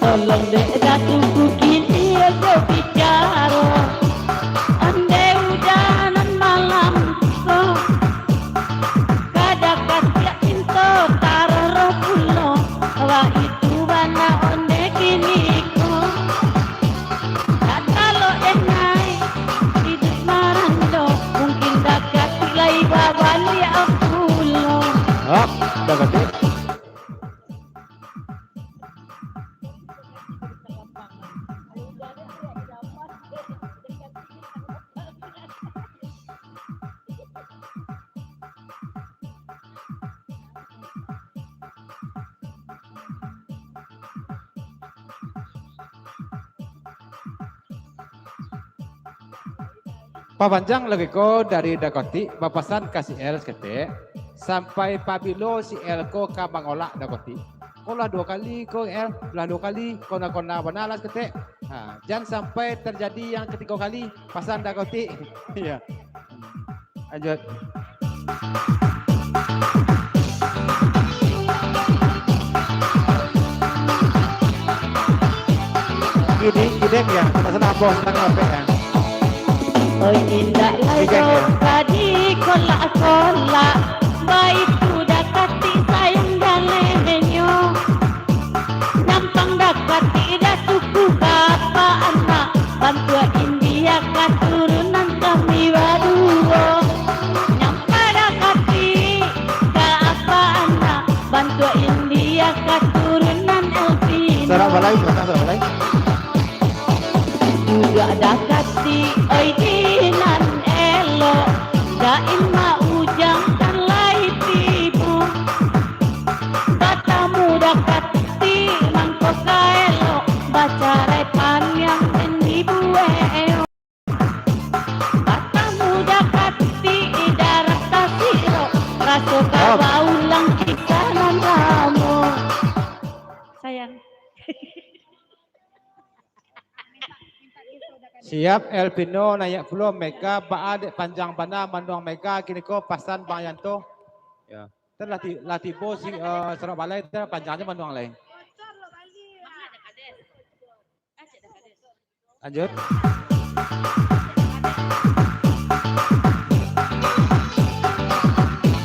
Tolong dek datungku kini aku bicara, andai hujanan malam so, kadakat ya into tararo pulo, wah itu bana onde kini ko. Tak kalau enai hidup marando, mungkin dapat tilai babali pulo. Oh, udah ganti. Papanjang lagi ko dari Dakoti, bapasan kasih L sekete, sampai Pabilo si L ko ka mangolak Dakoti. Kolah 2 kali ko L, belah 2 kali, kona banalas kete. Nah, jangan sampai terjadi yang ketiga kali, pasan Dakoti. Iya. Lanjut. Gidek ya, kita senang bos, senang apa ya. Oi indah layo tadi kolak-kolak, baik sudah kati sayang galenyo. Nampang dakati dah suku bapa anak, bantua India keturunan kami berdua. Nyampa dakati ka apa anak, bantua India keturunan Elvina. Serap balai, serap balai. Juga dakati oi dinan elo, daim ma ujang dan lai tibu. Batamu dakati mangko kaelo, baca repan yang mendibu eo. Batamu dakati idarat tasiro, raso kabaulang kita nan kamu. Sayang. Siap Elpino nayak pulau Mega baad panjang bana manduang Mega kini ko pasan Bang Yanto. Ya. Ter latih bos serap balai ter panjangnya manduang lain. Lanjut.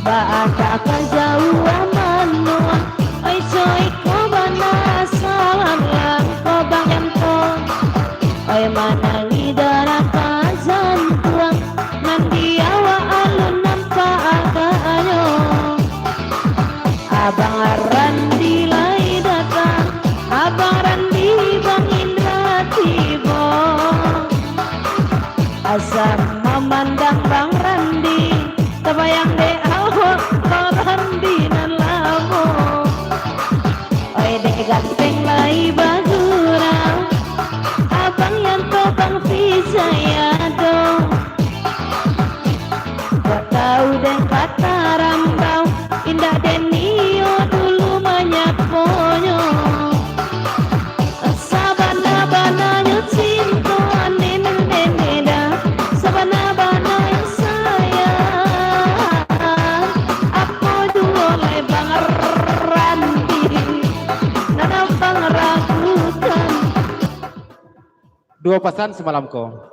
Baaka kajauh manua, oi soi ko bana salam lang ko Bang Yanto. Oi manangi darah tuang, mandi awa alun nampak agaknya. Abang Randi lai datang, Abang Randi Bang Indra tiba. Asam memandang Bang Randi, terbayang de awak Bang Randi nan lamo. Oi de ganteng lai bagurau, Abang Yanto Bang Fisayado. Gak tahu dan kata rambau, indah denio dulu menyaponyo. Sabana-bananya cinta nenek-neneda, sabana-bananya sayang. Apa dua le Bang Randi, nana Bang ragukan. 2 pesan semalam ko.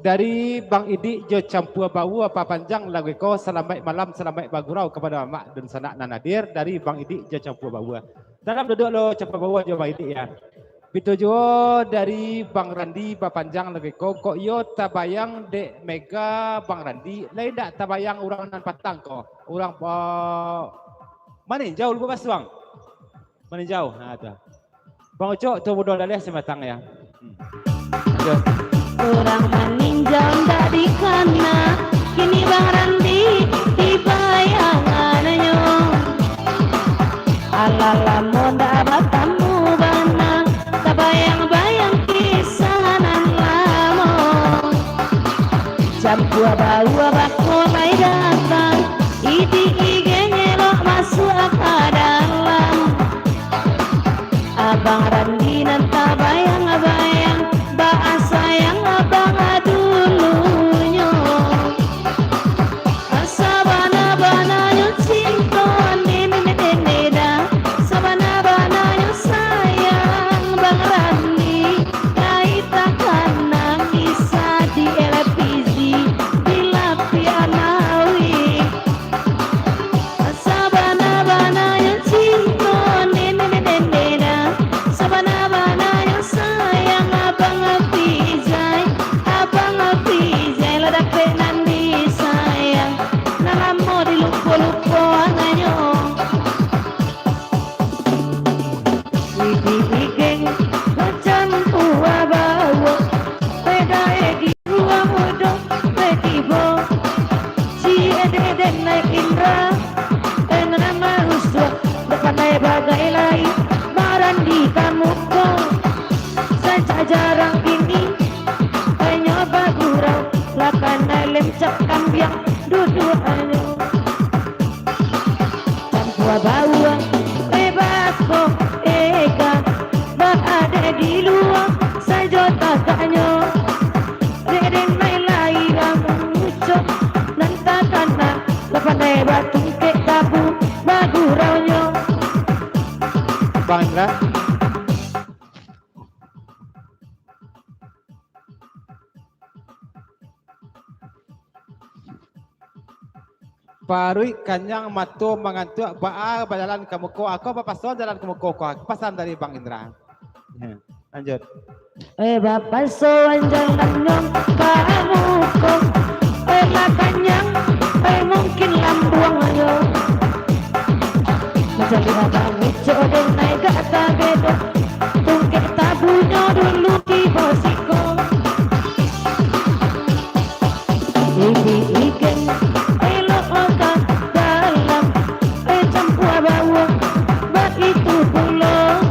Dari Bang Idi jo campur bau apa panjang lagu ko selamat malam selamat bagurau kepada mak dan sanak nanadir dari Bang Idi jo campur bau. Dalam duduk lo campur bau jo Bang Idi ya. Itu jo dari Bang Randi papanjang lagu ko kok yo tabayang dek Mega Bang Randi lain dak tabayang orang nan patang ko. Orang mana jauh lu pas Bang? Mana jauh? Nah, tu. Bang Ucok tu bodoh dalih sematang ya. Lanjut. Kurang meninjau dari kana kini Bang Randi di bayangannya. Ala lamun dapat tamu bana tabayang-bayang kisah nan lama. Campur bau bakulai datang idi igenya lo masuk ke dalam. Abang Randi nan tabayang-bayang bahasa yang abang dulunya. Sabana-bananya cinta nene-nene sabana-bananya sayang Bang Randi. Kaitakan kisah di televisi di Lapianawi. Sabana-bananya cinta nene-nene sabana-bananya sayang abang Pizai. Abang Pizai ledak penan di sayang nalamo di lupo-lupo anganyo. Widi-wigeng macam tua bawa beda di ruang udang betibo si ede naik indra nama ruswa berpandai bagai lain baran di kamuko saja jarang ini nyoba gurau lakan lemcap kambiang duduk anyo. Tanpa bawa bebas kok eka berada di luar saja takkanyo. Deden mai lairang mucuk nan takana lepandai batu ke tabu baguraunya. Bang Indra. Parui kanyang matu mengantuk baa berjalan ke muko aku apa pason jalan ke muko aku pesan dari Bang Indra. Ya, lanjut. Bapak soan jalan nyong kamu kok makanyang mungkin lambuang ayo. Menjadi abang hijau dan naik kata beda tungkek tabunya dulu di bosiko. Ibi ikan elok oka dalam campur bawang bak itu pulau.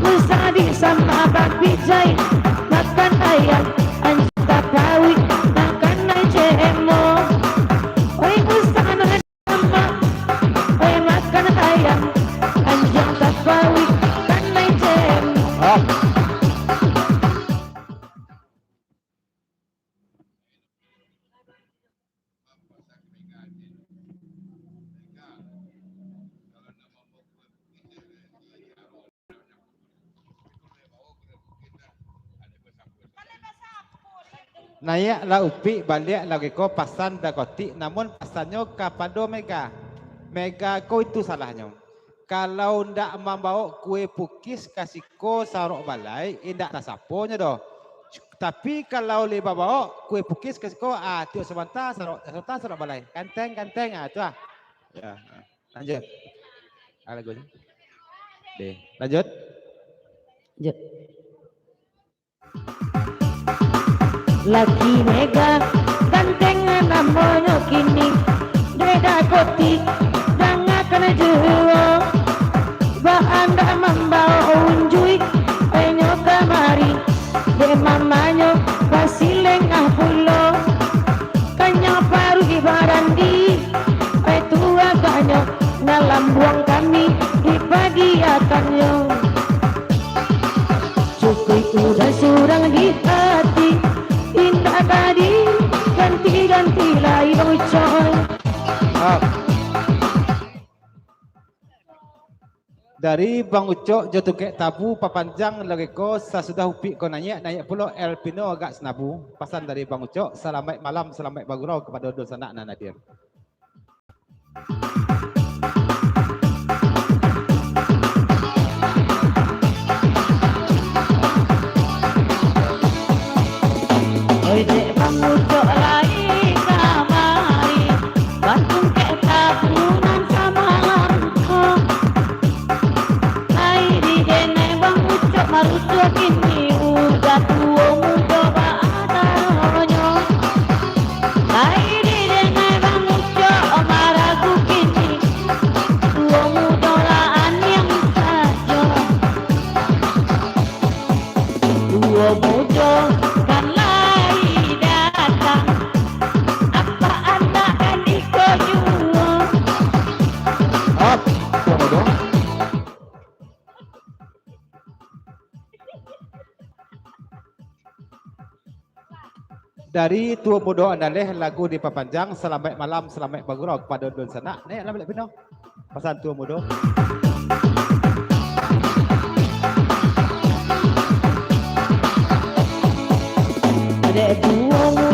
Musadi sama Bang Pijai makan ayam anjita pawi makan cemo. Oi usana sama oi makan ayam anjita pawi makan cemo. Oh. Nayak la upi balik lagi ko pasan dakoti namun pasannya kapado mega. Mega ko itu salahnya. Kalau ndak membawa kue pukis kasih ko sarok balai, indak tasaponya doh. Tapi kalau leba bawa kue pukis kasih ko tiok sebentar sarok balai. Kanteng itu ah. Ya, lanjut. Lagunya. Deh, lanjut. Lagi mega gantengan namanya kini beda koti dan akan jual anda membawa unjui penyo kamari de mamanya pasileng pulo kanya paru di barandi itu agaknya dalam buang kami di pagi akannya cukup udah surang di hati indah tadi ganti-ganti lain ucoy. Dari Bang Ucok jatuh ke tabu papanjang lagi ko sasudah upi ko nanya pulo Elpino agak senabu pasan dari Bang Ucok selamat malam selamat bagurau kepada dosa nak nadir. Oi dek Bang Ucok lagi kamari bantu ke tabunan sama langkah. Hai di dene Bang Ucok marutua kini udah tua muda Tua Mudo. Dari Tua Mudo Andaleh lagu di Papanjang Selamat Malam Selamat Bagurau kepada Don Sana. Nek lah balik pino. Pasan Tua Mudo. Ada dua